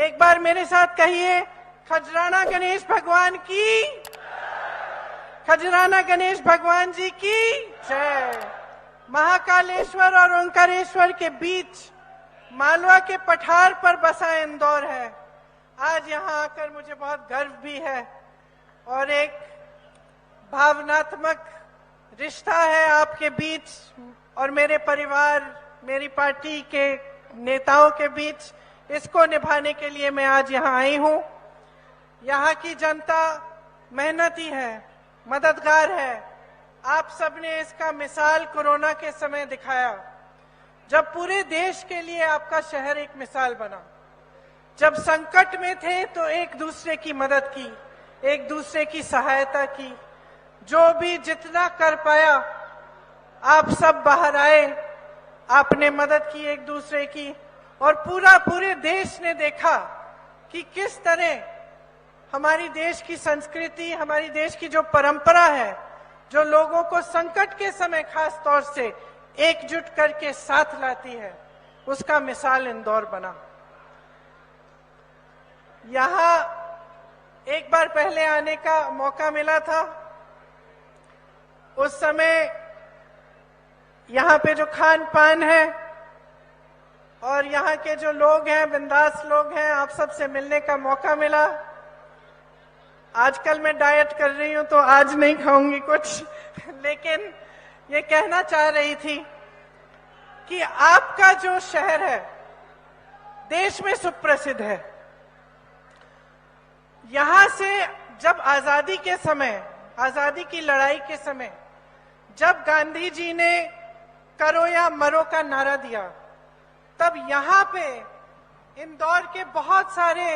एक बार मेरे साथ कहिए, खजराना गणेश भगवान की, खजराना गणेश भगवान जी की जय। महाकालेश्वर और ओंकारेश्वर के बीच मालवा के पठार पर बसा इंदौर है। आज यहाँ आकर मुझे बहुत गर्व भी है और एक भावनात्मक रिश्ता है आपके बीच और मेरे परिवार, मेरी पार्टी के नेताओं के बीच। इसको निभाने के लिए मैं आज यहाँ आई हूँ। यहाँ की जनता मेहनती है, मददगार है। आप सबने इसका मिसाल कोरोना के समय दिखाया, जब पूरे देश के लिए आपका शहर एक मिसाल बना। जब संकट में थे तो एक दूसरे की मदद की, एक दूसरे की सहायता की। जो भी जितना कर पाया, आप सब बाहर आए, आपने मदद की एक दूसरे की। और पूरे देश ने देखा कि किस तरह हमारी देश की संस्कृति, हमारी देश की जो परंपरा है, जो लोगों को संकट के समय खास तौर से एकजुट करके साथ लाती है, उसका मिसाल इंदौर बना। यहाँ एक बार पहले आने का मौका मिला था। उस समय यहाँ पे जो खान पान है और यहाँ के जो लोग हैं, बिंदास लोग हैं, आप सबसे मिलने का मौका मिला। आजकल मैं डाइट कर रही हूं तो आज नहीं खाऊंगी कुछ, लेकिन ये कहना चाह रही थी कि आपका जो शहर है देश में सुप्रसिद्ध है। यहां से जब आजादी के समय, आजादी की लड़ाई के समय, जब गांधी जी ने करो या मरो का नारा दिया, तब यहाँ पे इंदौर के बहुत सारे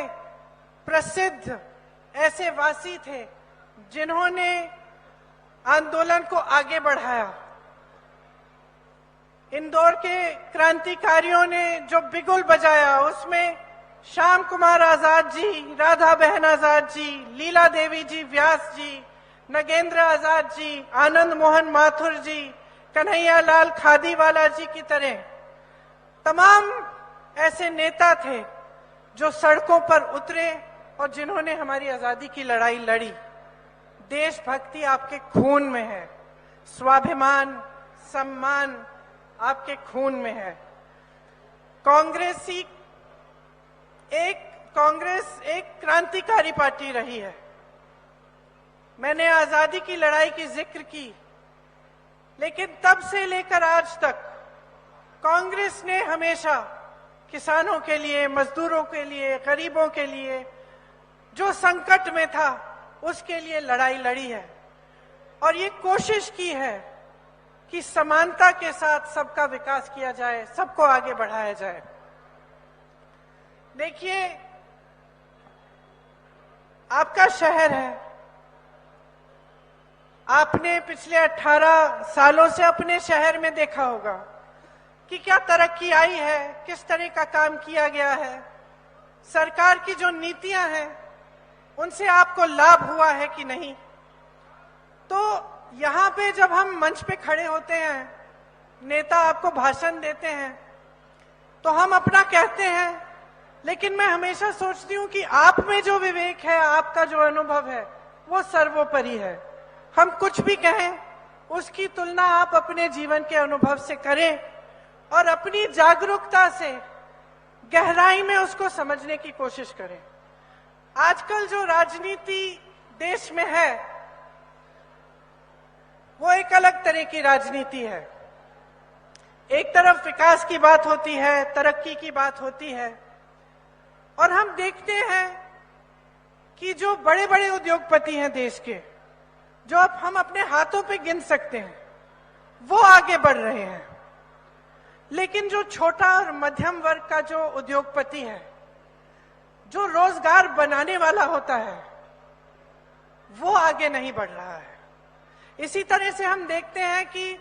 प्रसिद्ध ऐसे वासी थे जिन्होंने आंदोलन को आगे बढ़ाया। इंदौर के क्रांतिकारियों ने जो बिगुल बजाया, उसमें श्याम कुमार आजाद जी, राधा बहन आजाद जी, लीला देवी जी व्यास जी, नगेंद्र आजाद जी, आनंद मोहन माथुर जी, कन्हैया लाल खादीवाला जी की तरह तमाम ऐसे नेता थे जो सड़कों पर उतरे और जिन्होंने हमारी आजादी की लड़ाई लड़ी। देशभक्ति आपके खून में है, स्वाभिमान, सम्मान आपके खून में है। कांग्रेस एक क्रांतिकारी पार्टी रही है। मैंने आजादी की लड़ाई की जिक्र की, लेकिन तब से लेकर आज तक कांग्रेस ने हमेशा किसानों के लिए, मजदूरों के लिए, गरीबों के लिए, जो संकट में था उसके लिए लड़ाई लड़ी है और ये कोशिश की है कि समानता के साथ सबका विकास किया जाए, सबको आगे बढ़ाया जाए। देखिए, आपका शहर है, आपने पिछले 18 सालों से अपने शहर में देखा होगा कि क्या तरक्की आई है, किस तरह का काम किया गया है। सरकार की जो नीतियां हैं उनसे आपको लाभ हुआ है कि नहीं। तो यहाँ पे जब हम मंच पे खड़े होते हैं, नेता आपको भाषण देते हैं, तो हम अपना कहते हैं, लेकिन मैं हमेशा सोचती हूँ कि आप में जो विवेक है, आपका जो अनुभव है, वो सर्वोपरि है। हम कुछ भी कहें, उसकी तुलना आप अपने जीवन के अनुभव से करें और अपनी जागरूकता से गहराई में उसको समझने की कोशिश करें। आजकल जो राजनीति देश में है, वो एक अलग तरह की राजनीति है। एक तरफ विकास की बात होती है, तरक्की की बात होती है, और हम देखते हैं कि जो बड़े बड़े उद्योगपति हैं देश के, जो अब हम अपने हाथों पे गिन सकते हैं, वो आगे बढ़ रहे हैं। लेकिन जो छोटा और मध्यम वर्ग का जो उद्योगपति है, जो रोजगार बनाने वाला होता है, वो आगे नहीं बढ़ रहा है। इसी तरह से हम देखते हैं कि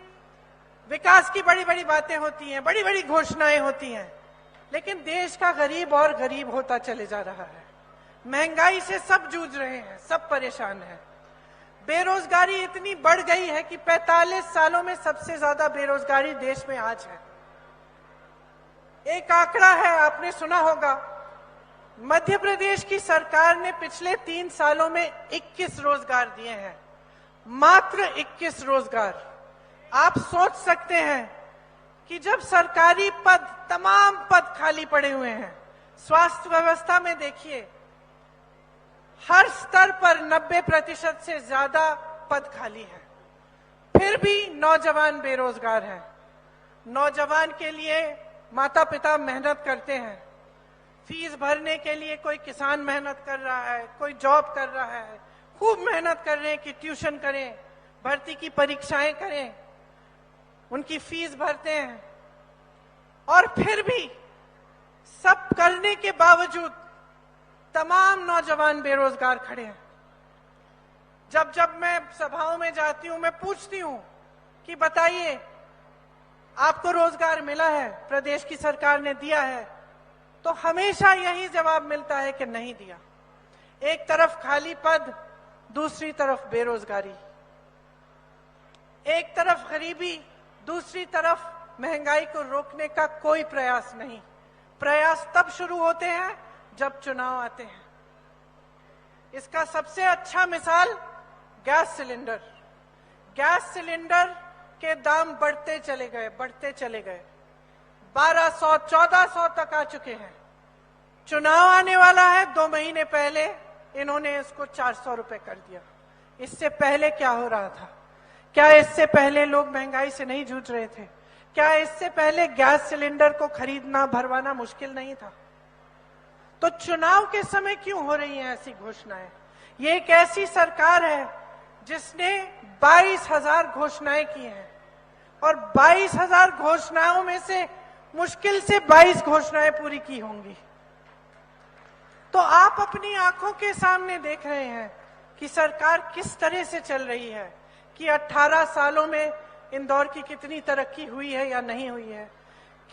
विकास की बड़ी बड़ी बातें होती हैं, बड़ी बड़ी घोषणाएं होती हैं, लेकिन देश का गरीब और गरीब होता चले जा रहा है। महंगाई से सब जूझ रहे हैं, सब परेशान हैं। बेरोजगारी इतनी बढ़ गई है कि 45 सालों में सबसे ज्यादा बेरोजगारी देश में आज है। एक आंकड़ा है, आपने सुना होगा मध्य प्रदेश की सरकार ने पिछले 3 सालों में 21 रोजगार दिए हैं, मात्र 21 रोजगार। आप सोच सकते हैं कि जब सरकारी पद, तमाम पद खाली पड़े हुए हैं, स्वास्थ्य व्यवस्था में देखिए हर स्तर पर 90% से ज्यादा पद खाली है, फिर भी नौजवान बेरोजगार हैं। नौजवान के लिए माता पिता मेहनत करते हैं, फीस भरने के लिए कोई किसान मेहनत कर रहा है, कोई जॉब कर रहा है, खूब मेहनत कर रहे हैं कि ट्यूशन करें, भर्ती की परीक्षाएं करें, उनकी फीस भरते हैं, और फिर भी सब करने के बावजूद तमाम नौजवान बेरोजगार खड़े हैं। जब जब मैं सभाओं में जाती हूं, मैं पूछती हूं कि बताइए आपको रोजगार मिला है, प्रदेश की सरकार ने दिया है, तो हमेशा यही जवाब मिलता है कि नहीं दिया। एक तरफ खाली पद, दूसरी तरफ बेरोजगारी, एक तरफ गरीबी, दूसरी तरफ महंगाई को रोकने का कोई प्रयास नहीं। प्रयास तब शुरू होते हैं जब चुनाव आते हैं। इसका सबसे अच्छा मिसाल गैस सिलेंडर। गैस सिलेंडर के दाम बढ़ते चले गए, 1200, 1400 तक आ चुके हैं। चुनाव आने वाला है, 2 महीने पहले इन्होंने इसको 400 रुपए कर दिया। इससे पहले क्या हो रहा था? क्या इससे पहले लोग महंगाई से नहीं जूझ रहे थे? क्या इससे पहले गैस सिलेंडर को खरीदना, भरवाना मुश्किल नहीं था? तो चुनाव के समय क्यों हो रही हैं ऐसी घोषणाएं? ये एक ऐसी सरकार है जिसने 22,000 घोषणाएं की हैं, और 22,000 घोषणाओं में से मुश्किल से 22 घोषणाएं पूरी की होंगी। तो आप अपनी आंखों के सामने देख रहे हैं कि सरकार किस तरह से चल रही है, कि 18 सालों में इंदौर की कितनी तरक्की हुई है या नहीं हुई है,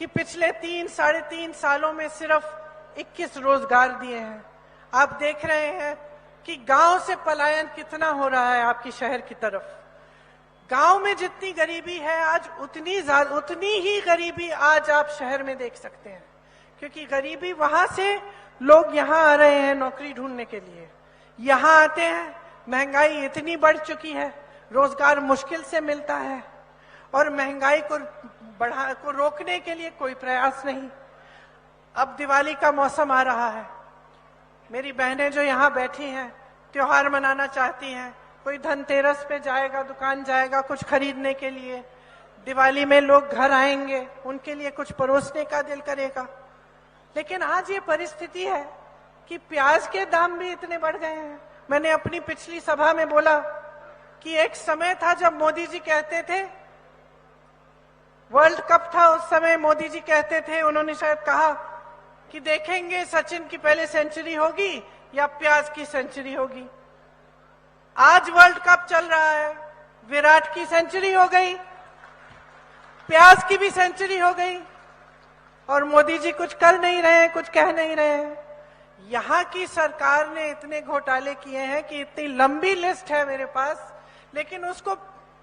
कि पिछले 3-3.5 सालों में सिर्फ 21 रोजगार दिए हैं। आप देख रहे हैं कि गांव से पलायन कितना हो रहा है आपकी शहर की तरफ। गांव में जितनी गरीबी है आज उतनी ही गरीबी आज आप शहर में देख सकते हैं, क्योंकि गरीबी वहां से लोग यहां आ रहे हैं नौकरी ढूंढने के लिए। यहां आते हैं, महंगाई इतनी बढ़ चुकी है, रोजगार मुश्किल से मिलता है, और महंगाई को रोकने के लिए कोई प्रयास नहीं। अब दिवाली का मौसम आ रहा है, मेरी बहनें जो यहाँ बैठी हैं त्योहार मनाना चाहती हैं। कोई धनतेरस पे जाएगा, दुकान जाएगा कुछ खरीदने के लिए, दिवाली में लोग घर आएंगे, उनके लिए कुछ परोसने का दिल करेगा। लेकिन आज ये परिस्थिति है कि प्याज के दाम भी इतने बढ़ गए हैं। मैंने अपनी पिछली सभा में बोला कि एक समय था जब मोदी जी कहते थे, वर्ल्ड कप था उस समय, मोदी जी कहते थे, उन्होंने शायद कहा कि देखेंगे सचिन की पहले सेंचुरी होगी या प्याज की सेंचुरी होगी। आज वर्ल्ड कप चल रहा है, विराट की सेंचुरी हो गई, प्याज की भी सेंचुरी हो गई, और मोदी जी कुछ कर नहीं रहे हैं, कुछ कह नहीं रहे हैं। यहाँ की सरकार ने इतने घोटाले किए हैं कि इतनी लंबी लिस्ट है मेरे पास, लेकिन उसको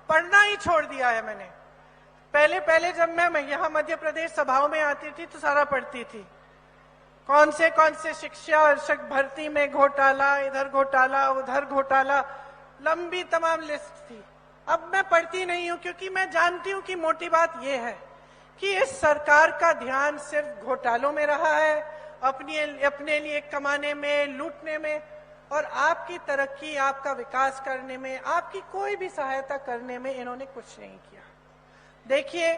पढ़ना ही छोड़ दिया है मैंने। पहले जब मैं यहाँ मध्य प्रदेश सभाओं में आती थी तो सारा पढ़ती थी, कौन से शिक्षक भर्ती में घोटाला, इधर घोटाला, उधर घोटाला, लंबी तमाम लिस्ट थी। अब मैं पढ़ती नहीं हूं, क्योंकि मैं जानती हूं कि मोटी बात यह है कि इस सरकार का ध्यान सिर्फ घोटालों में रहा है, अपने लिए कमाने में, लूटने में, और आपकी तरक्की, आपका विकास करने में, आपकी कोई भी सहायता करने में इन्होंने कुछ नहीं किया। देखिए,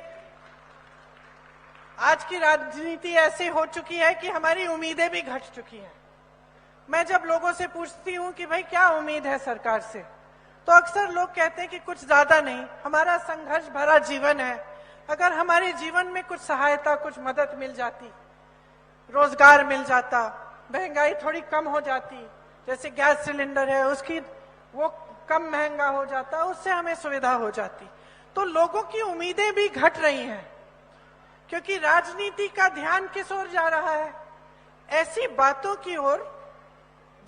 आज की राजनीति ऐसे हो चुकी है कि हमारी उम्मीदें भी घट चुकी हैं। मैं जब लोगों से पूछती हूं कि भाई क्या उम्मीद है सरकार से, तो अक्सर लोग कहते हैं कि कुछ ज्यादा नहीं, हमारा संघर्ष भरा जीवन है, अगर हमारे जीवन में कुछ सहायता, कुछ मदद मिल जाती, रोजगार मिल जाता, महंगाई थोड़ी कम हो जाती, जैसे गैस सिलेंडर है उसकी वो कम महंगा हो जाता, उससे हमें सुविधा हो जाती। तो लोगों की उम्मीदें भी घट रही हैं, क्योंकि राजनीति का ध्यान किस ओर जा रहा है? ऐसी बातों की ओर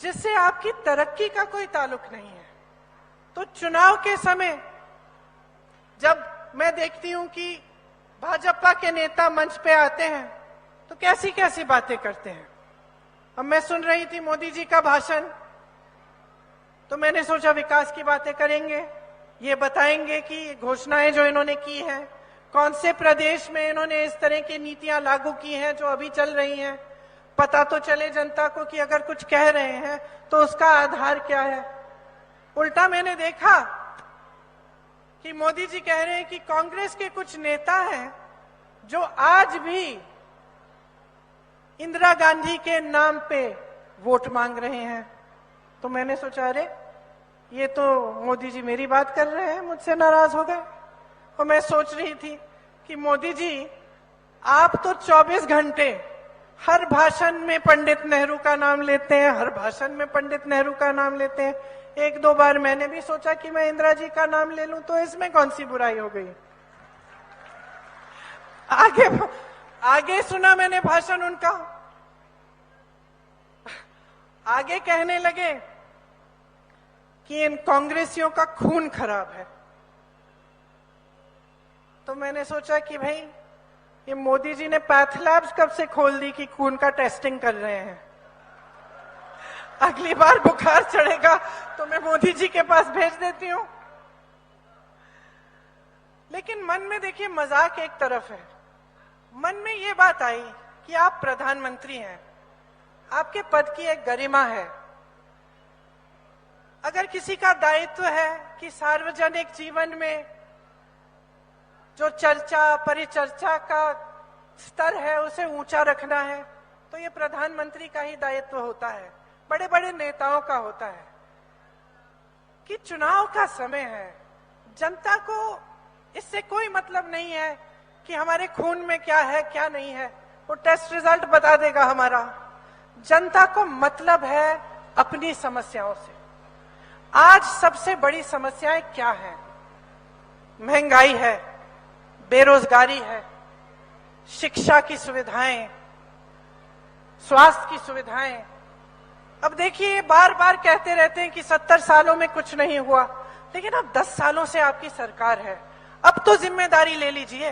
जिससे आपकी तरक्की का कोई ताल्लुक नहीं है। तो चुनाव के समय जब मैं देखती हूं कि भाजपा के नेता मंच पे आते हैं तो कैसी कैसी बातें करते हैं, अब मैं सुन रही थी मोदी जी का भाषण, तो मैंने सोचा विकास की बातें करेंगे, ये बताएंगे कि घोषणाएं जो इन्होंने की हैं, कौन से प्रदेश में इन्होंने इस तरह की नीतियां लागू की हैं जो अभी चल रही हैं, पता तो चले जनता को कि अगर कुछ कह रहे हैं तो उसका आधार क्या है। उल्टा मैंने देखा कि मोदी जी कह रहे हैं कि कांग्रेस के कुछ नेता हैं जो आज भी इंदिरा गांधी के नाम पे वोट मांग रहे हैं। तो मैंने सोचा अरे ये तो मोदी जी मेरी बात कर रहे हैं, मुझसे नाराज हो गए। और मैं सोच रही थी कि मोदी जी आप तो 24 घंटे हर भाषण में पंडित नेहरू का नाम लेते हैं, हर भाषण में पंडित नेहरू का नाम लेते हैं। एक दो बार मैंने भी सोचा कि मैं इंदिरा जी का नाम ले लूं, तो इसमें कौन सी बुराई हो गई। आगे सुना मैंने भाषण उनका, आगे कहने लगे कि इन कांग्रेसियों का खून खराब है। तो मैंने सोचा कि भाई ये मोदी जी ने पैथ लैब्स कब से खोल दी कि खून का टेस्टिंग कर रहे हैं। अगली बार बुखार चढ़ेगा तो मैं मोदी जी के पास भेज देती हूं। लेकिन मन में देखिए मजाक एक तरफ है, मन में ये बात आई कि आप प्रधानमंत्री हैं, आपके पद की एक गरिमा है। अगर किसी का दायित्व है कि सार्वजनिक जीवन में जो चर्चा परिचर्चा का स्तर है उसे ऊंचा रखना है, तो ये प्रधानमंत्री का ही दायित्व होता है, बड़े बड़े नेताओं का होता है। कि चुनाव का समय है, जनता को इससे कोई मतलब नहीं है कि हमारे खून में क्या है क्या नहीं है, वो टेस्ट रिजल्ट बता देगा हमारा। जनता को मतलब है अपनी समस्याओं से। आज सबसे बड़ी समस्याएं क्या हैं? महंगाई है, बेरोजगारी है, शिक्षा की सुविधाएं, स्वास्थ्य की सुविधाएं। अब देखिए बार बार कहते रहते हैं कि 70 सालों में कुछ नहीं हुआ, लेकिन अब 10 सालों से आपकी सरकार है, अब तो जिम्मेदारी ले लीजिए।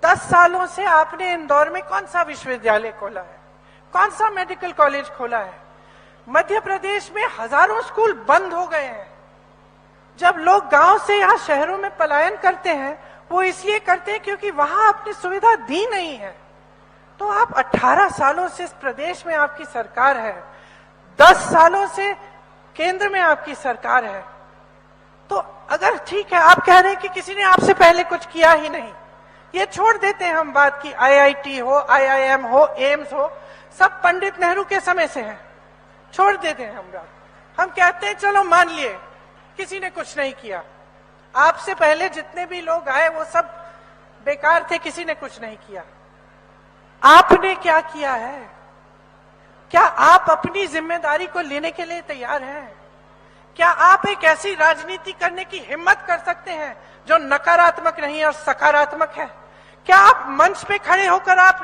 10 सालों से आपने इंदौर में कौन सा विश्वविद्यालय खोला है, कौन सा मेडिकल कॉलेज खोला है? मध्य प्रदेश में हजारों स्कूल बंद हो गए हैं। जब लोग गांव से या शहरों में पलायन करते हैं वो इसलिए करते हैं क्योंकि वहां आपने सुविधा दी नहीं है। तो आप 18 सालों से इस प्रदेश में आपकी सरकार है, 10 सालों से केंद्र में आपकी सरकार है। तो अगर ठीक है आप कह रहे हैं कि किसी ने आपसे पहले कुछ किया ही नहीं, ये छोड़ देते हैं हम बात की आईआईटी हो, आईआईएम हो, एम्स हो, सब पंडित नेहरू के समय से है, छोड़ देते हैं हम बात। हम कहते हैं चलो मान लिए किसी ने कुछ नहीं किया, आपसे पहले जितने भी लोग आए वो सब बेकार थे, किसी ने कुछ नहीं किया। आपने क्या किया है? क्या आप अपनी जिम्मेदारी को लेने के लिए तैयार हैं? क्या आप एक ऐसी राजनीति करने की हिम्मत कर सकते हैं जो नकारात्मक नहीं और सकारात्मक है? क्या आप मंच पे खड़े होकर आप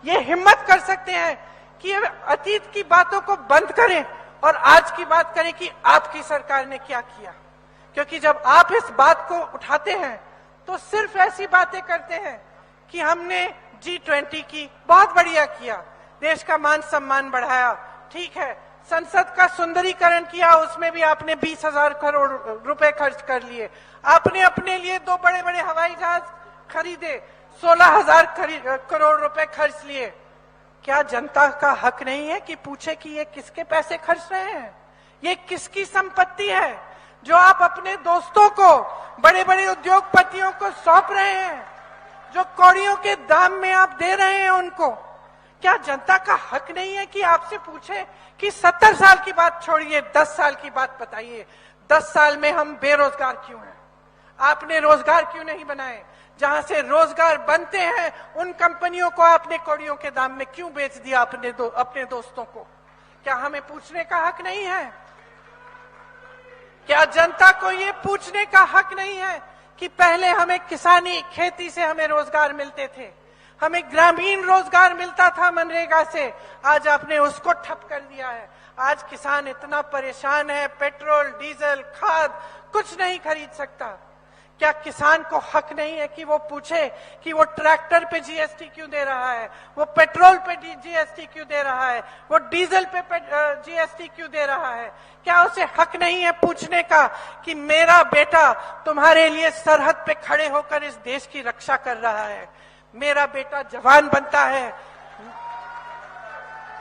ये हिम्मत कर सकते हैं कि अतीत की बातों को बंद करें और आज की बात करें कि आपकी सरकार ने क्या किया? क्योंकि जब आप इस बात को उठाते हैं तो सिर्फ ऐसी बातें करते हैं कि हमने G20 की, बहुत बढ़िया किया, देश का मान सम्मान बढ़ाया, ठीक है, संसद का सुंदरीकरण किया, उसमें भी आपने 20,000 करोड़ रुपए खर्च कर लिए। आपने अपने लिए 2 बड़े बड़े हवाई जहाज खरीदे, 16,000 करोड़ रुपए खर्च लिए। क्या जनता का हक नहीं है कि पूछे कि ये किसके पैसे खर्च रहे हैं? ये किसकी संपत्ति है जो आप अपने दोस्तों को, बड़े बड़े उद्योगपतियों को सौंप रहे हैं, जो कौड़ियों के दाम में आप दे रहे हैं उनको? क्या जनता का हक नहीं है कि आपसे पूछे कि 70 साल की बात छोड़िए, 10 साल की बात बताइए, 10 साल में हम बेरोजगार क्यों हैं? आपने रोजगार क्यों नहीं बनाए? जहां से रोजगार बनते हैं उन कंपनियों को आपने कौड़ियों के दाम में क्यों बेच दिया अपने दोस्तों को? क्या हमें पूछने का हक नहीं है? क्या जनता को ये पूछने का हक नहीं है कि पहले हमें किसानी, खेती से हमें रोजगार मिलते थे, हमें ग्रामीण रोजगार मिलता था मनरेगा से, आज आपने उसको ठप कर दिया है। आज किसान इतना परेशान है, पेट्रोल, डीजल, खाद कुछ नहीं खरीद सकता। क्या किसान को हक नहीं है कि वो पूछे कि वो ट्रैक्टर पे जीएसटी क्यों दे रहा है, वो पेट्रोल पे जीएसटी क्यों दे रहा है, वो डीजल पे जीएसटी क्यों दे रहा है? क्या उसे हक नहीं है पूछने का कि मेरा बेटा तुम्हारे लिए सरहद पे खड़े होकर इस देश की रक्षा कर रहा है, मेरा बेटा जवान बनता है,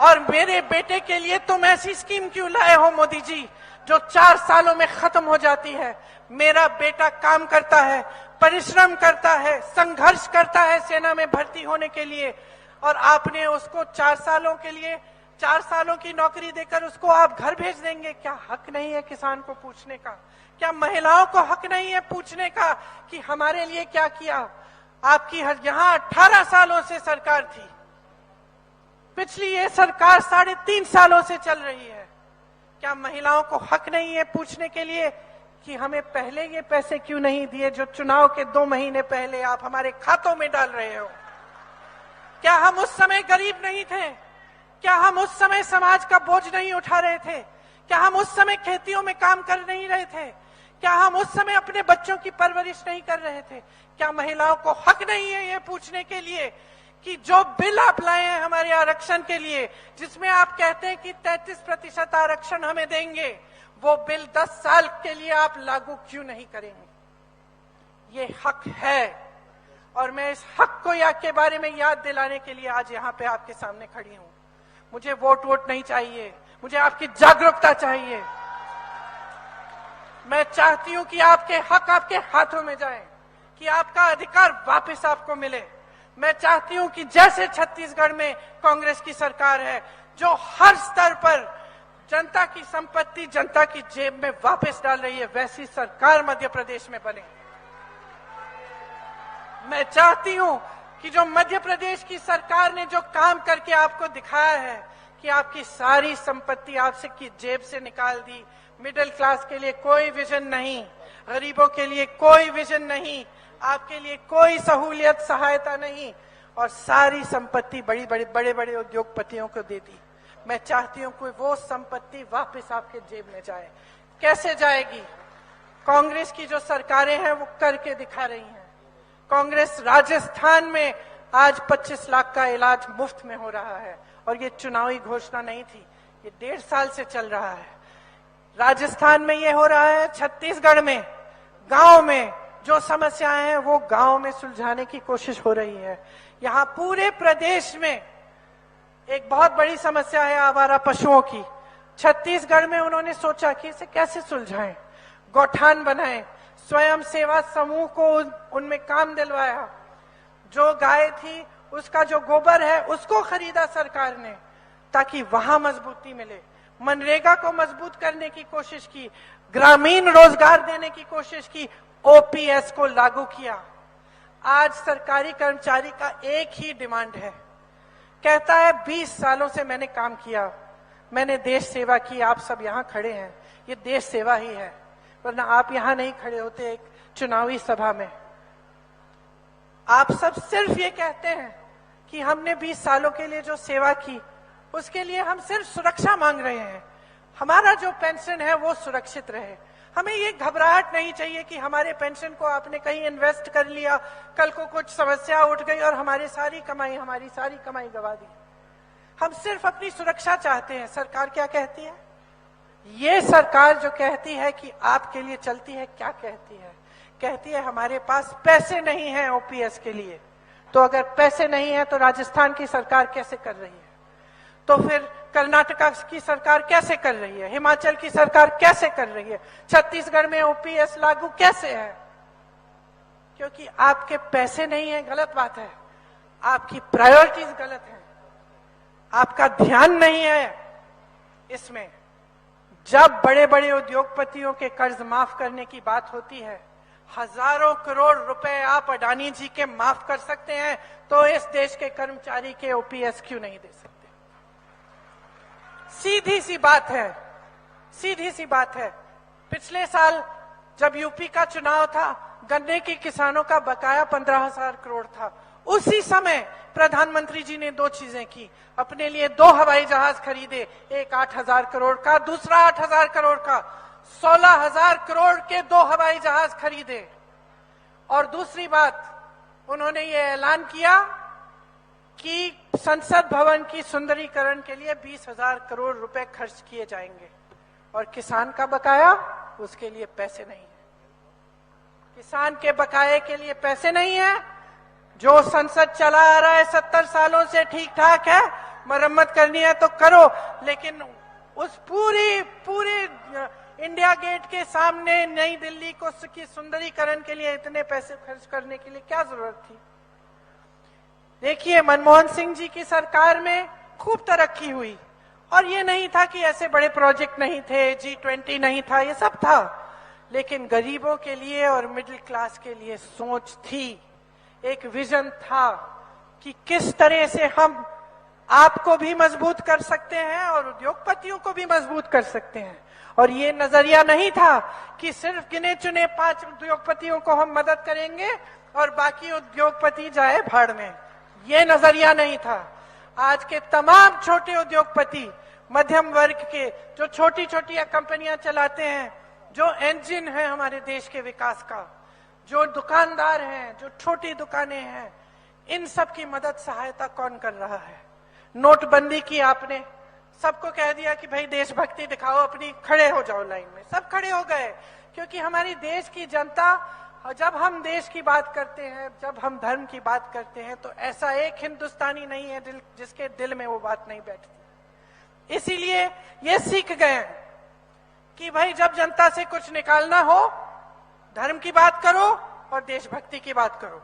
और मेरे बेटे के लिए तुम ऐसी स्कीम क्यों लाए हो मोदी जी जो 4 सालों में खत्म हो जाती है? मेरा बेटा काम करता है, परिश्रम करता है, संघर्ष करता है सेना में भर्ती होने के लिए, और आपने उसको 4 सालों के लिए 4 सालों की नौकरी देकर उसको आप घर भेज देंगे? क्या हक नहीं है किसान को पूछने का? क्या महिलाओं को हक नहीं है पूछने का कि हमारे लिए क्या किया? आपकी यहाँ 18 सालों से सरकार थी, पिछली ये सरकार 3.5 सालों से चल रही है। क्या महिलाओं को हक नहीं है पूछने के लिए कि हमें पहले ये पैसे क्यों नहीं दिए जो चुनाव के 2 महीने पहले आप हमारे खातों में डाल रहे हो? क्या हम उस समय गरीब नहीं थे? क्या हम उस समय समाज का बोझ नहीं उठा रहे थे? क्या हम उस समय खेतियों में काम कर नहीं रहे थे? क्या हम उस समय अपने बच्चों की परवरिश नहीं कर रहे थे? क्या महिलाओं को हक नहीं है ये पूछने के लिए कि जो बिल आप लाए हैं हमारे आरक्षण के लिए, जिसमें आप कहते हैं कि 33% आरक्षण हमें देंगे, वो बिल 10 साल के लिए आप लागू क्यों नहीं करेंगे? ये हक है, और मैं इस हक को के बारे में याद दिलाने के लिए आज यहाँ पे आपके सामने खड़ी हूँ। मुझे वोट नहीं चाहिए, मुझे आपकी जागरूकता चाहिए। मैं चाहती हूँ कि आपके हक आपके हाथों में जाए, कि आपका अधिकार वापस आपको मिले। मैं चाहती हूं कि जैसे छत्तीसगढ़ में कांग्रेस की सरकार है जो हर स्तर पर जनता की संपत्ति जनता की जेब में वापस डाल रही है, वैसी सरकार मध्य प्रदेश में बने। मैं चाहती हूं कि जो मध्य प्रदेश की सरकार ने जो काम करके आपको दिखाया है कि आपकी सारी संपत्ति आपसे की जेब से निकाल दी, मिडिल क्लास के लिए कोई विजन नहीं, गरीबों के लिए कोई विजन नहीं, आपके लिए कोई सहूलियत सहायता नहीं, और सारी संपत्ति बड़े बड़े उद्योगपतियों को दे दी। मैं चाहती हूं कि वो संपत्ति वापस आपके जेब में जाए। कैसे जाएगी? कांग्रेस की जो सरकारें हैं वो करके दिखा रही हैं। कांग्रेस राजस्थान में आज 25 लाख का इलाज मुफ्त में हो रहा है, और ये चुनावी घोषणा नहीं थी, ये 1.5 साल से चल रहा है। राजस्थान में ये हो रहा है, छत्तीसगढ़ में गांव में जो समस्याएं हैं वो गांव में सुलझाने की कोशिश हो रही है। यहाँ पूरे प्रदेश में एक बहुत बड़ी समस्या है आवारा पशुओं की। छत्तीसगढ़ में उन्होंने सोचा कि इसे कैसे सुलझाएं, गौठान बनाएं, स्वयं सेवा समूह को उनमें काम दिलवाया। जो गाय थी उसका जो गोबर है उसको खरीदा सरकार ने ताकि वहां मजबूती मिले। मनरेगा को मजबूत करने की कोशिश की, ग्रामीण रोजगार देने की कोशिश की, ओपीएस को लागू किया। आज सरकारी कर्मचारी का एक ही डिमांड है, कहता है 20 सालों से मैंने काम किया, मैंने देश सेवा की, आप सब यहाँ खड़े हैं, ये देश सेवा ही है, वरना आप यहाँ नहीं खड़े होते एक चुनावी सभा में। आप सब सिर्फ ये कहते हैं कि हमने 20 सालों के लिए जो सेवा की उसके लिए हम सिर्फ सुरक्षा मांग रहे हैं, हमारा जो पेंशन है वो सुरक्षित रहे। हमें ये घबराहट नहीं चाहिए कि हमारे पेंशन को आपने कहीं इन्वेस्ट कर लिया, कल को कुछ समस्या उठ गई और हमारी सारी कमाई गवा दी। हम सिर्फ अपनी सुरक्षा चाहते हैं। सरकार क्या कहती है? ये सरकार जो कहती है कि आपके लिए चलती है, क्या कहती है? कहती है हमारे पास पैसे नहीं है ओपीएस के लिए। तो अगर पैसे नहीं है तो राजस्थान की सरकार कैसे कर रही है? तो फिर कर्नाटका की सरकार कैसे कर रही है? हिमाचल की सरकार कैसे कर रही है? छत्तीसगढ़ में ओपीएस लागू कैसे है? क्योंकि आपके पैसे नहीं है, गलत बात है, आपकी प्रायोरिटीज गलत है, आपका ध्यान नहीं है इसमें। जब बड़े बड़े उद्योगपतियों के कर्ज माफ करने की बात होती है, हजारों करोड़ रुपए आप अडानी जी के माफ कर सकते हैं, तो इस देश के कर्मचारी के ओपीएस क्यों नहीं दे सकते? सीधी सी बात है, सीधी सी बात है। पिछले साल जब यूपी का चुनाव था, गन्ने के किसानों का बकाया 15,000 करोड़ था। उसी समय प्रधानमंत्री जी ने 2 चीजें की, अपने लिए 2 हवाई जहाज खरीदे, एक 8,000 करोड़ का, दूसरा 8,000 करोड़ का, 16,000 करोड़ के 2 हवाई जहाज खरीदे। और दूसरी बात, उन्होंने ये ऐलान किया कि संसद भवन की सुंदरीकरण के लिए 20,000 करोड़ रुपए खर्च किए जाएंगे, और किसान का बकाया, उसके लिए पैसे नहीं है। किसान के बकाये के लिए पैसे नहीं है। जो संसद चला आ रहा है 70 सालों से ठीक ठाक है, मरम्मत करनी है तो करो, लेकिन उस पूरी इंडिया गेट के सामने नई दिल्ली को की सुंदरीकरण के लिए इतने पैसे खर्च करने के लिए क्या जरूरत थी? देखिए, मनमोहन सिंह जी की सरकार में खूब तरक्की हुई, और ये नहीं था कि ऐसे बड़े प्रोजेक्ट नहीं थे, G20 नहीं था, ये सब था, लेकिन गरीबों के लिए और मिडिल क्लास के लिए सोच थी, एक विजन था कि किस तरह से हम आपको भी मजबूत कर सकते हैं और उद्योगपतियों को भी मजबूत कर सकते हैं। और ये नजरिया नहीं था कि सिर्फ गिने चुने 5 उद्योगपतियों को हम मदद करेंगे और बाकी उद्योगपति जाए भाड़ में, ये नजरिया नहीं था। आज के तमाम छोटे उद्योगपति, मध्यम वर्ग के, जो छोटी छोटी कंपनियां चलाते हैं, जो इंजन है हमारे देश के विकास का, जो दुकानदार हैं, जो छोटी दुकानें हैं, इन सब की मदद सहायता कौन कर रहा है? नोटबंदी की आपने, सबको कह दिया कि भाई देशभक्ति दिखाओ अपनी, खड़े हो जाओ लाइन में, सब खड़े हो गए, क्योंकि हमारी देश की जनता, जब हम देश की बात करते हैं, जब हम धर्म की बात करते हैं, तो ऐसा एक हिंदुस्तानी नहीं है जिसके दिल में वो बात नहीं बैठती। इसीलिए ये सीख गए कि भाई जब जनता से कुछ निकालना हो, धर्म की बात करो और देशभक्ति की बात करो।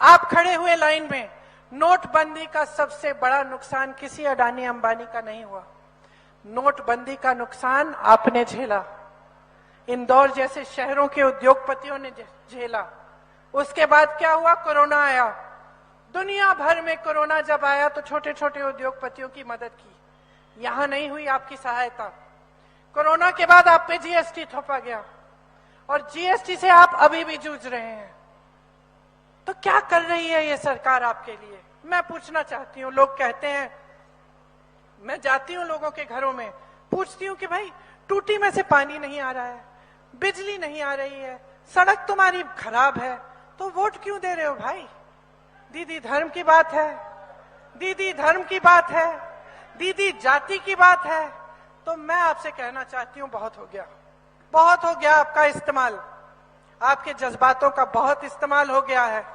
आप खड़े हुए लाइन में। नोटबंदी का सबसे बड़ा नुकसान किसी अडानी अंबानी का नहीं हुआ, नोटबंदी का नुकसान आपने झेला, इंदौर जैसे शहरों के उद्योगपतियों ने झेला। उसके बाद क्या हुआ? कोरोना आया। दुनिया भर में कोरोना जब आया तो छोटे छोटे उद्योगपतियों की मदद की, यहां नहीं हुई आपकी सहायता। कोरोना के बाद आप पे जीएसटी थोपा गया, और जीएसटी से आप अभी भी जूझ रहे हैं। तो क्या कर रही है ये सरकार आपके लिए? मैं पूछना चाहती हूँ। लोग कहते हैं, मैं जाती हूँ लोगों के घरों में, पूछती हूँ कि भाई टूटी में से पानी नहीं आ रहा है, बिजली नहीं आ रही है, सड़क तुम्हारी खराब है, तो वोट क्यों दे रहे हो भाई? दीदी धर्म की बात है, दीदी धर्म की बात है, दीदी जाति की बात है। तो मैं आपसे कहना चाहती हूँ, बहुत हो गया, बहुत हो गया आपका इस्तेमाल, आपके जज्बातों का बहुत इस्तेमाल हो गया है।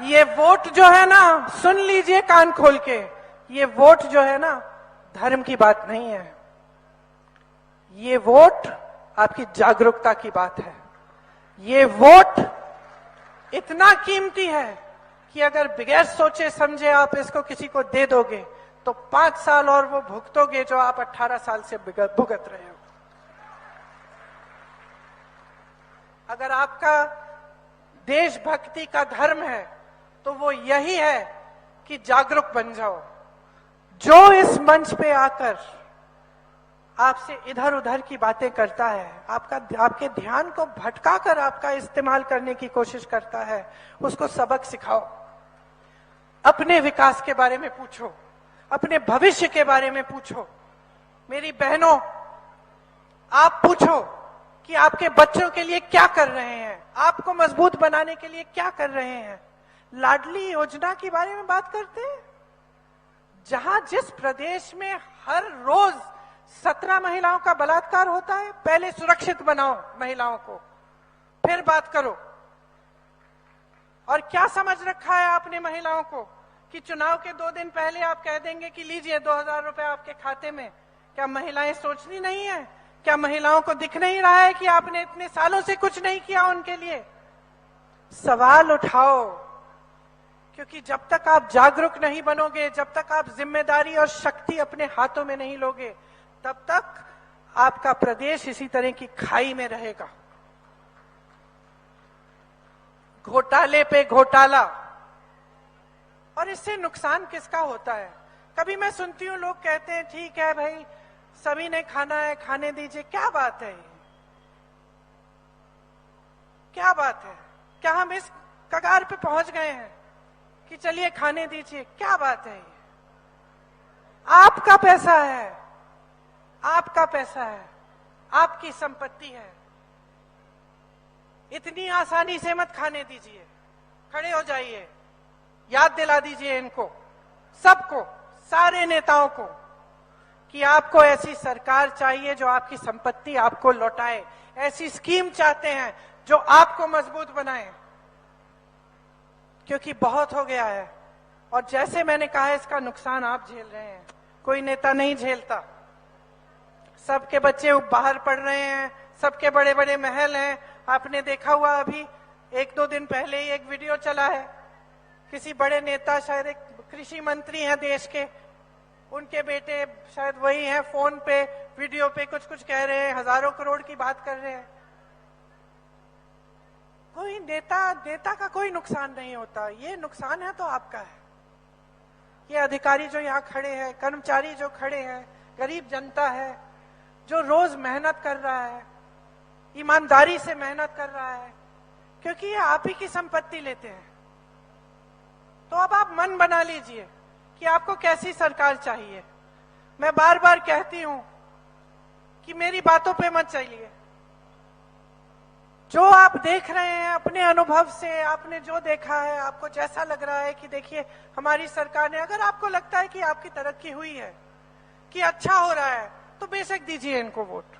ये वोट जो है ना, सुन लीजिए कान खोल के, ये वोट जो है ना, धर्म की बात नहीं है, ये वोट आपकी जागरूकता की बात है। ये वोट इतना कीमती है कि अगर बगैर सोचे समझे आप इसको किसी को दे दोगे तो 5 साल और वो भुगतोगे जो आप 18 साल से भुगत रहे हो। अगर आपका देशभक्ति का धर्म है तो वो यही है कि जागरूक बन जाओ। जो इस मंच पे आकर आपसे इधर उधर की बातें करता है, आपके ध्यान को भटकाकर आपका इस्तेमाल करने की कोशिश करता है, उसको सबक सिखाओ। अपने विकास के बारे में पूछो, अपने भविष्य के बारे में पूछो। मेरी बहनों, आप पूछो कि आपके बच्चों के लिए क्या कर रहे हैं, आपको मजबूत बनाने के लिए क्या कर रहे हैं। लाडली योजना के बारे में बात करते हैं, जहां जिस प्रदेश में हर रोज 17 महिलाओं का बलात्कार होता है, पहले सुरक्षित बनाओ महिलाओं को, फिर बात करो। और क्या समझ रखा है आपने महिलाओं को कि चुनाव के 2 दिन पहले आप कह देंगे कि लीजिए 2000 रुपए आपके खाते में। क्या महिलाएं सोचती नहीं है? क्या महिलाओं को दिख नहीं रहा है कि आपने इतने सालों से कुछ नहीं किया उनके लिए? सवाल उठाओ, क्योंकि जब तक आप जागरूक नहीं बनोगे, जब तक आप जिम्मेदारी और शक्ति अपने हाथों में नहीं लोगे, तब तक आपका प्रदेश इसी तरह की खाई में रहेगा। घोटाले पे घोटाला, और इससे नुकसान किसका होता है? कभी मैं सुनती हूँ लोग कहते हैं ठीक है भाई, सभी ने खाना है, खाने दीजिए। क्या बात है? क्या बात है? क्या हम इस कगार पे पहुंच गए हैं कि चलिए खाने दीजिए? क्या बात है? आपका पैसा है, आपका पैसा है, आपकी संपत्ति है। इतनी आसानी से मत खाने दीजिए। खड़े हो जाइए, याद दिला दीजिए इनको सबको, सारे नेताओं को, कि आपको ऐसी सरकार चाहिए जो आपकी संपत्ति आपको लौटाए, ऐसी स्कीम चाहते हैं जो आपको मजबूत बनाए, क्योंकि बहुत हो गया है। और जैसे मैंने कहा, इसका नुकसान आप झेल रहे हैं, कोई नेता नहीं झेलता। सबके बच्चे बाहर पढ़ रहे हैं, सबके बड़े बड़े महल हैं। आपने देखा हुआ, अभी 1-2 दिन पहले ही एक वीडियो चला है, किसी बड़े नेता, शायद एक कृषि मंत्री हैं देश के, उनके बेटे शायद वही हैं, फोन पे वीडियो पे कुछ कुछ कह रहे हैं, हजारों करोड़ की बात कर रहे हैं। कोई नेता का कोई नुकसान नहीं होता, ये नुकसान है तो आपका है। ये अधिकारी जो यहाँ खड़े हैं, कर्मचारी जो खड़े हैं, गरीब जनता है जो रोज मेहनत कर रहा है, ईमानदारी से मेहनत कर रहा है, क्योंकि ये आप ही की संपत्ति लेते हैं। तो अब आप मन बना लीजिए कि आपको कैसी सरकार चाहिए। मैं बार बार कहती हूं कि मेरी बातों पे मत चलिए। जो आप देख रहे हैं अपने अनुभव से, आपने जो देखा है, आपको जैसा लग रहा है कि देखिए हमारी सरकार ने, अगर आपको लगता है कि आपकी तरक्की हुई है, कि अच्छा हो रहा है, तो बेशक दीजिए इनको वोट।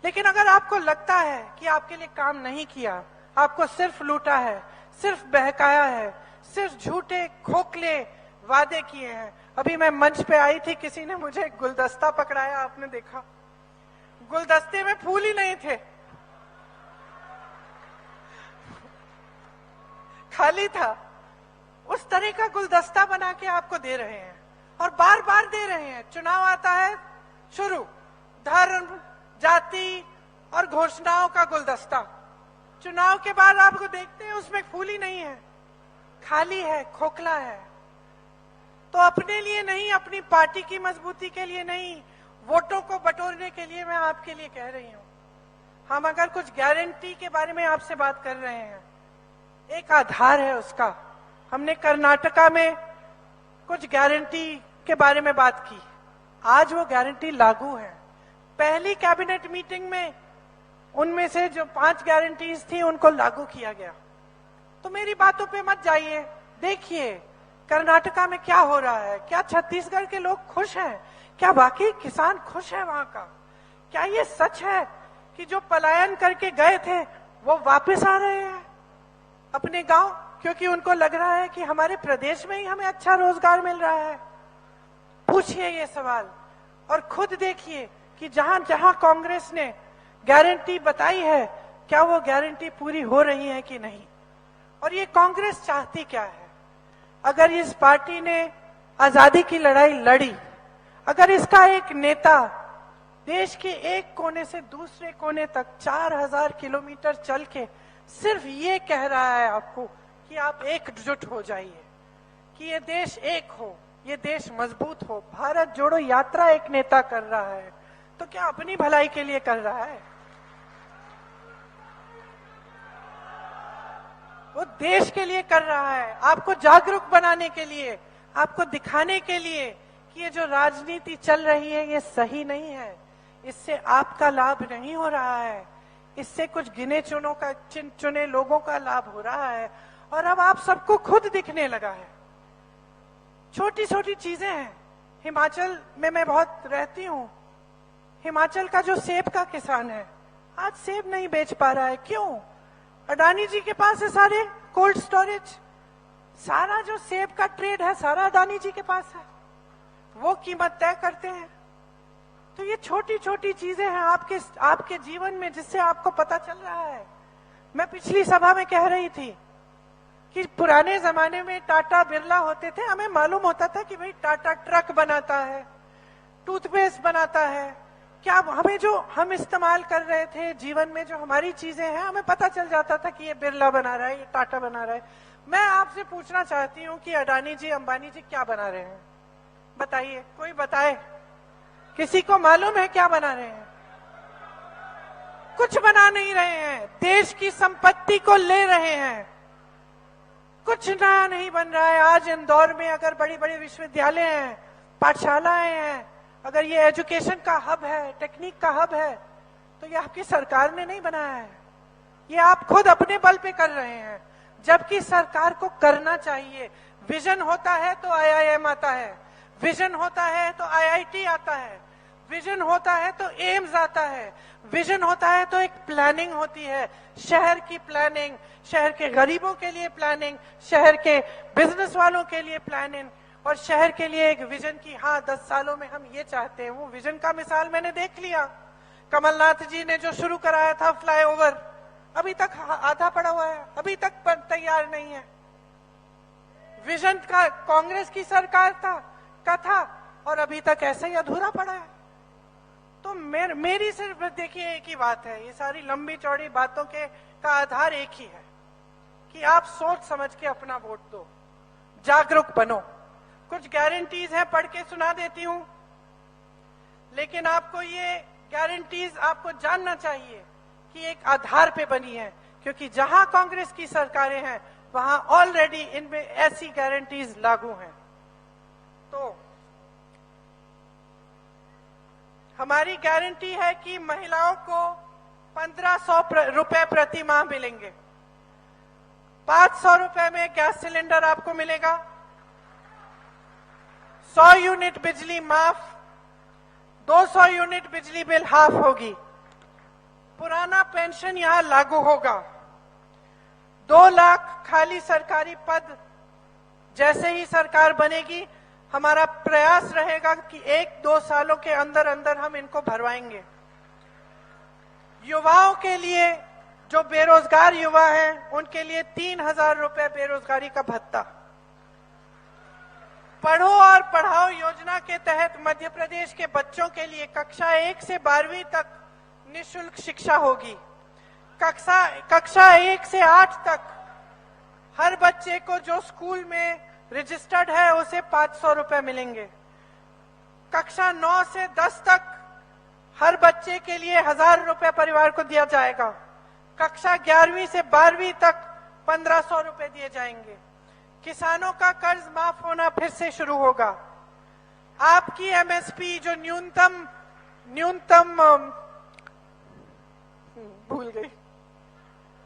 लेकिन अगर आपको लगता है कि आपके लिए काम नहीं किया, आपको सिर्फ लूटा है, सिर्फ बहकाया है, सिर्फ झूठे खोखले वादे किए हैं। अभी मैं मंच पे आई थी, किसी ने मुझे एक गुलदस्ता पकड़ाया, आपने देखा, गुलदस्ते में फूल ही नहीं थे, खाली था। उस तरह का गुलदस्ता बना के आपको दे रहे हैं, और बार बार दे रहे हैं। चुनाव आता है, शुरू धर्म, जाति और घोषणाओं का गुलदस्ता। चुनाव के बाद आपको देखते हैं उसमें फूल ही नहीं है, खाली है, खोखला है। तो अपने लिए नहीं, अपनी पार्टी की मजबूती के लिए नहीं, वोटों को बटोरने के लिए मैं आपके लिए कह रही हूं। हम अगर कुछ गारंटी के बारे में आपसे बात कर रहे हैं, एक आधार है उसका। हमने कर्नाटका में कुछ गारंटी के बारे में बात की, आज वो गारंटी लागू है। पहली कैबिनेट मीटिंग में उनमें से जो 5 गारंटीज थी उनको लागू किया गया। तो मेरी बातों पे मत जाइए, देखिए कर्नाटका में क्या हो रहा है। क्या छत्तीसगढ़ के लोग खुश हैं? क्या बाकी किसान खुश है वहां का? क्या ये सच है कि जो पलायन करके गए थे वो वापस आ रहे हैं अपने गांव, क्योंकि उनको लग रहा है कि हमारे प्रदेश में ही हमें अच्छा रोजगार मिल रहा है? पूछिए ये सवाल, और खुद देखिए कि जहां जहां कांग्रेस ने गारंटी बताई है, क्या वो गारंटी पूरी हो रही है कि नहीं। और ये कांग्रेस चाहती क्या है? अगर इस पार्टी ने आजादी की लड़ाई लड़ी, अगर इसका एक नेता देश के एक कोने से दूसरे कोने तक 4000 किलोमीटर चल के सिर्फ ये कह रहा है आपको कि आप एकजुट हो जाइए, कि ये देश एक हो, ये देश मजबूत हो, भारत जोड़ो यात्रा एक नेता कर रहा है, तो क्या अपनी भलाई के लिए कर रहा है? वो देश के लिए कर रहा है, आपको जागरूक बनाने के लिए, आपको दिखाने के लिए कि ये जो राजनीति चल रही है ये सही नहीं है, इससे आपका लाभ नहीं हो रहा है, इससे कुछ गिने चुने लोगों का लाभ हो रहा है। और अब आप सबको खुद दिखने लगा है। छोटी छोटी चीजें हैं। हिमाचल में मैं बहुत रहती हूं, हिमाचल का जो सेब का किसान है आज सेब नहीं बेच पा रहा है। क्यों? अडानी जी के पास है सारे कोल्ड स्टोरेज, सारा जो सेब का ट्रेड है सारा अडानी जी के पास है, वो कीमत तय करते हैं। तो ये छोटी छोटी चीजें हैं आपके जीवन में जिससे आपको पता चल रहा है। मैं पिछली सभा में कह रही थी कि पुराने जमाने में टाटा बिरला होते थे, हमें मालूम होता था कि भाई टाटा ट्रक बनाता है, टूथपेस्ट बनाता है, क्या हमें जो हम इस्तेमाल कर रहे थे जीवन में, जो हमारी चीजें हैं, हमें पता चल जाता था कि ये बिरला बना रहा है, ये टाटा बना रहा है। मैं आपसे पूछना चाहती हूँ कि अडानी जी, अंबानी जी क्या बना रहे हैं? बताइए, कोई बताए? किसी को मालूम है क्या बना रहे हैं? कुछ बना नहीं रहे हैं, देश की संपत्ति को ले रहे हैं, कुछ नया नहीं बन रहा है। आज इंदौर में अगर बड़ी बड़ी विश्वविद्यालय हैं, पाठशालाएं हैं, अगर ये एजुकेशन का हब है, टेक्निक का हब है, तो ये आपकी सरकार ने नहीं बनाया है, ये आप खुद अपने बल पे कर रहे हैं। जबकि सरकार को करना चाहिए। विजन होता है तो IIM आता है, विजन होता है तो IIT आता है, विजन होता है तो एम्स आता है, विजन होता है तो एक प्लानिंग होती है, शहर की प्लानिंग, शहर के गरीबों के लिए प्लानिंग, शहर के बिजनेस वालों के लिए प्लानिंग, और शहर के लिए एक विजन की, हाँ 10 सालों में हम ये चाहते हैं। वो विजन का मिसाल मैंने देख लिया। कमलनाथ जी ने जो शुरू कराया था फ्लाईओवर, अभी तक आधा पड़ा हुआ है, अभी तक तैयार नहीं है। विजन का कांग्रेस की सरकार का था और अभी तक ऐसे ही अधूरा पड़ा है। तो मेरी सिर्फ देखिए एक ही बात है, ये सारी लंबी चौड़ी बातों का आधार एक ही है कि आप सोच समझ के अपना वोट दो, जागरूक बनो। कुछ गारंटीज हैं, पढ़ के सुना देती हूं, लेकिन आपको ये गारंटीज आपको जानना चाहिए कि एक आधार पे बनी है, क्योंकि जहां कांग्रेस की सरकारें हैं वहां ऑलरेडी इनमें ऐसी गारंटीज लागू हैं। तो हमारी गारंटी है कि महिलाओं को 1500 रुपए प्रति माह मिलेंगे, 500 रुपए में गैस सिलेंडर आपको मिलेगा, 100 यूनिट बिजली माफ, 200 यूनिट बिजली बिल हाफ होगी, पुराना पेंशन यहां लागू होगा, 2 लाख खाली सरकारी पद जैसे ही सरकार बनेगी हमारा प्रयास रहेगा कि 1-2 सालों के अंदर अंदर हम इनको भरवाएंगे। युवाओं के लिए, जो बेरोजगार युवा हैं, उनके लिए 3000 रुपए बेरोजगारी का भत्ता। पढ़ो और पढ़ाओ योजना के तहत मध्य प्रदेश के बच्चों के लिए कक्षा 1 से 12वीं तक निःशुल्क शिक्षा होगी। कक्षा 1 से 8 तक हर बच्चे को जो स्कूल में रजिस्टर्ड है उसे 500 रुपए मिलेंगे। कक्षा 9 से 10 तक हर बच्चे के लिए 1000 रुपए परिवार को दिया जाएगा। कक्षा 11वीं से 12वीं तक 1500 रुपए दिए जाएंगे। किसानों का कर्ज माफ होना फिर से शुरू होगा। आपकी MSP जो न्यूनतम भूल गई,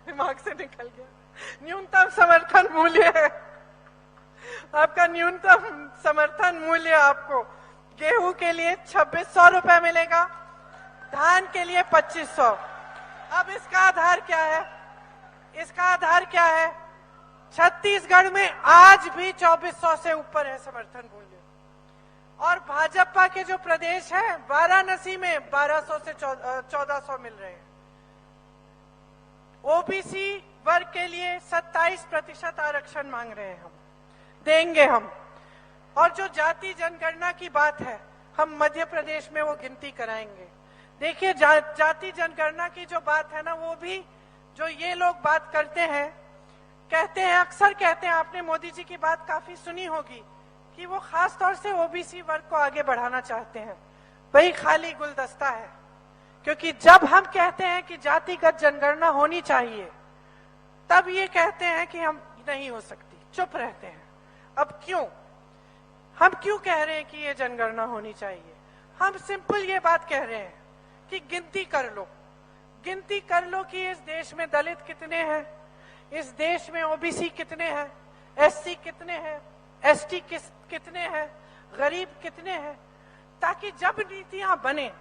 दिमाग से निकल गया, न्यूनतम समर्थन मूल्य है, आपका न्यूनतम समर्थन मूल्य आपको गेहूं के लिए 2600 रुपए मिलेगा, धान के लिए 2500। अब इसका आधार क्या है? इसका आधार क्या है? छत्तीसगढ़ में आज भी 2400 से ऊपर है समर्थन मूल्य, और भाजपा के जो प्रदेश है वाराणसी में 1200 से 1400 मिल रहे हैं। ओबीसी वर्ग के लिए 27% आरक्षण मांग रहे हैं, हम देंगे हम। और जो जाति जनगणना की बात है, हम मध्य प्रदेश में वो गिनती कराएंगे। देखिए जाति जनगणना की जो बात है ना, वो भी जो ये लोग बात करते हैं, कहते हैं, अक्सर कहते हैं, आपने मोदी जी की बात काफी सुनी होगी कि वो खास तौर से ओबीसी वर्ग को आगे बढ़ाना चाहते हैं। वही खाली गुलदस्ता है, क्योंकि जब हम कहते हैं कि जातिगत जनगणना होनी चाहिए, तब ये कहते हैं कि हम नहीं हो सकती, चुप रहते हैं। अब क्यों? हम क्यों कह रहे हैं कि ये जनगणना होनी चाहिए? हम सिंपल ये बात कह रहे हैं कि गिनती कर लो, गिनती कर लो कि इस देश में दलित कितने हैं, इस देश में ओबीसी कितने हैं, एससी कितने हैं, एसटी कितने हैं, गरीब कितने हैं, ताकि जब नीतियां बने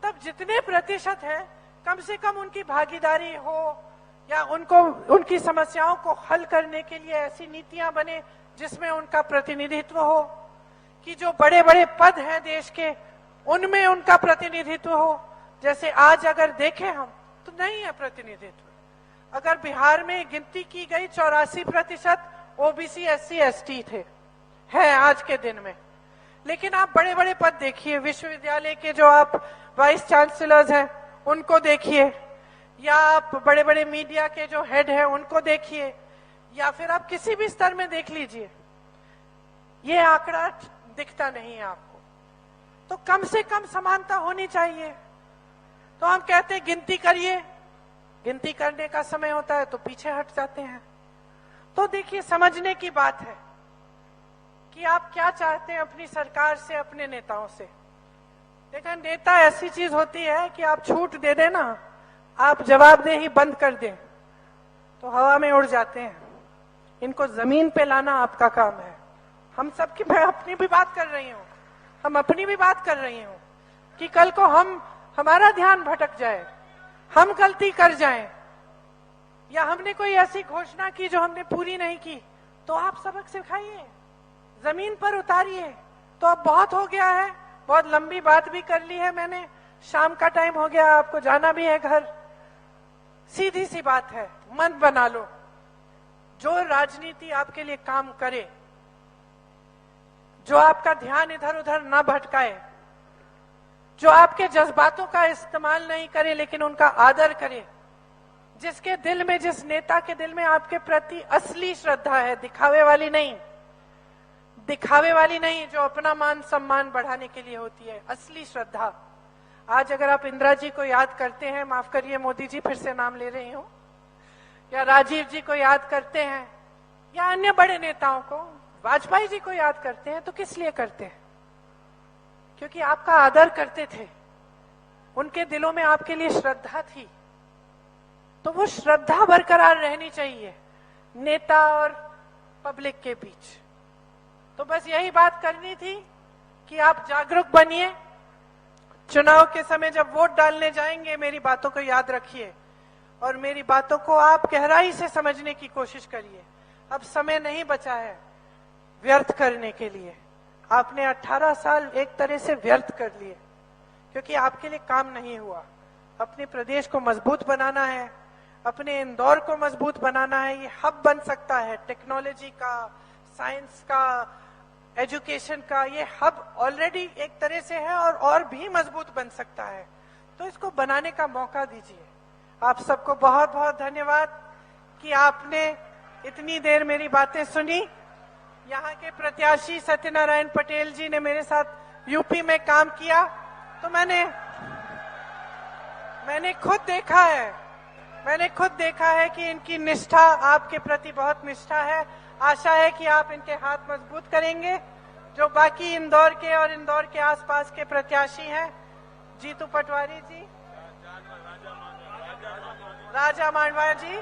तब जितने प्रतिशत है कम से कम उनकी भागीदारी हो, या उनकी समस्याओं को हल करने के लिए ऐसी नीतियां बने जिसमें उनका प्रतिनिधित्व हो, कि जो बड़े बड़े पद हैं देश के उनमें उनका प्रतिनिधित्व हो। जैसे आज अगर देखें हम तो नहीं है प्रतिनिधित्व। अगर बिहार में गिनती की गई 84% ओबीसी एससी एसटी थे, है आज के दिन में। लेकिन आप बड़े बड़े पद देखिए, विश्वविद्यालय के जो आप वाइस चांसलर्स हैं उनको देखिए, या आप बड़े बड़े मीडिया के जो हेड हैं उनको देखिए, या फिर आप किसी भी स्तर में देख लीजिए, ये आंकड़ा दिखता नहीं है आपको। तो कम से कम समानता होनी चाहिए। तो हम कहते हैं गिनती करिए, गिनती करने का समय होता है तो पीछे हट जाते हैं। तो देखिए, समझने की बात है कि आप क्या चाहते हैं अपनी सरकार से, अपने नेताओं से। देखा, नेता ऐसी चीज होती है कि आप छूट दे देना, आप जवाबदेही बंद कर दें तो हवा में उड़ जाते हैं। इनको जमीन पे लाना आपका काम है। हम सबकी, मैं अपनी भी बात कर रही हूँ, हम अपनी भी बात कर रही हूँ कि कल को हमारा ध्यान भटक जाए, हम गलती कर जाएं, या हमने कोई ऐसी घोषणा की जो हमने पूरी नहीं की, तो आप सबक सिखाइए, जमीन पर उतारिए। तो अब बहुत हो गया है, बहुत लंबी बात भी कर ली है मैंने, शाम का टाइम हो गया, आपको जाना भी है घर। सीधी सी बात है, मन बना लो, जो राजनीति आपके लिए काम करे, जो आपका ध्यान इधर उधर ना भटकाए, जो आपके जज्बातों का इस्तेमाल नहीं करे लेकिन उनका आदर करे, जिसके दिल में, जिस नेता के दिल में आपके प्रति असली श्रद्धा है, दिखावे वाली नहीं, दिखावे वाली नहीं, जो अपना मान सम्मान बढ़ाने के लिए होती है, असली श्रद्धा। आज अगर आप इंदिरा जी को याद करते हैं, माफ करिए मोदी जी फिर से नाम ले रही हूं, या राजीव जी को याद करते हैं, या अन्य बड़े नेताओं को, वाजपेयी जी को याद करते हैं, तो किस लिए करते हैं? क्योंकि आपका आदर करते थे, उनके दिलों में आपके लिए श्रद्धा थी। तो वो श्रद्धा बरकरार रहनी चाहिए नेता और पब्लिक के बीच। तो बस यही बात करनी थी कि आप जागरूक बनिए, चुनाव के समय जब वोट डालने जाएंगे मेरी बातों को याद रखिए और मेरी बातों को आप गहराई से समझने की कोशिश करिए। अब समय नहीं बचा है व्यर्थ करने के लिए। आपने 18 साल एक तरह से व्यर्थ कर लिए क्योंकि आपके लिए काम नहीं हुआ। अपने प्रदेश को मजबूत बनाना है, अपने इंदौर को मजबूत बनाना है। ये हब बन सकता है टेक्नोलॉजी का, साइंस का, एजुकेशन का। ये हब ऑलरेडी एक तरह से है और भी मजबूत बन सकता है। तो इसको बनाने का मौका दीजिए। आप सबको बहुत बहुत धन्यवाद कि आपने इतनी देर मेरी बातें सुनी। यहाँ के प्रत्याशी सत्यनारायण पटेल जी ने मेरे साथ यूपी में काम किया, तो मैंने खुद देखा है कि इनकी निष्ठा आपके प्रति बहुत निष्ठा है। आशा है कि आप इनके हाथ मजबूत करेंगे। जो बाकी इंदौर के और इंदौर के आसपास के प्रत्याशी हैं, जीतू पटवारी जी, राजा मांडवा जी,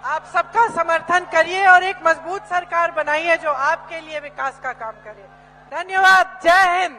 आप सबका समर्थन करिए और एक मजबूत सरकार बनाइए जो आपके लिए विकास का काम करे। धन्यवाद। जय हिंद।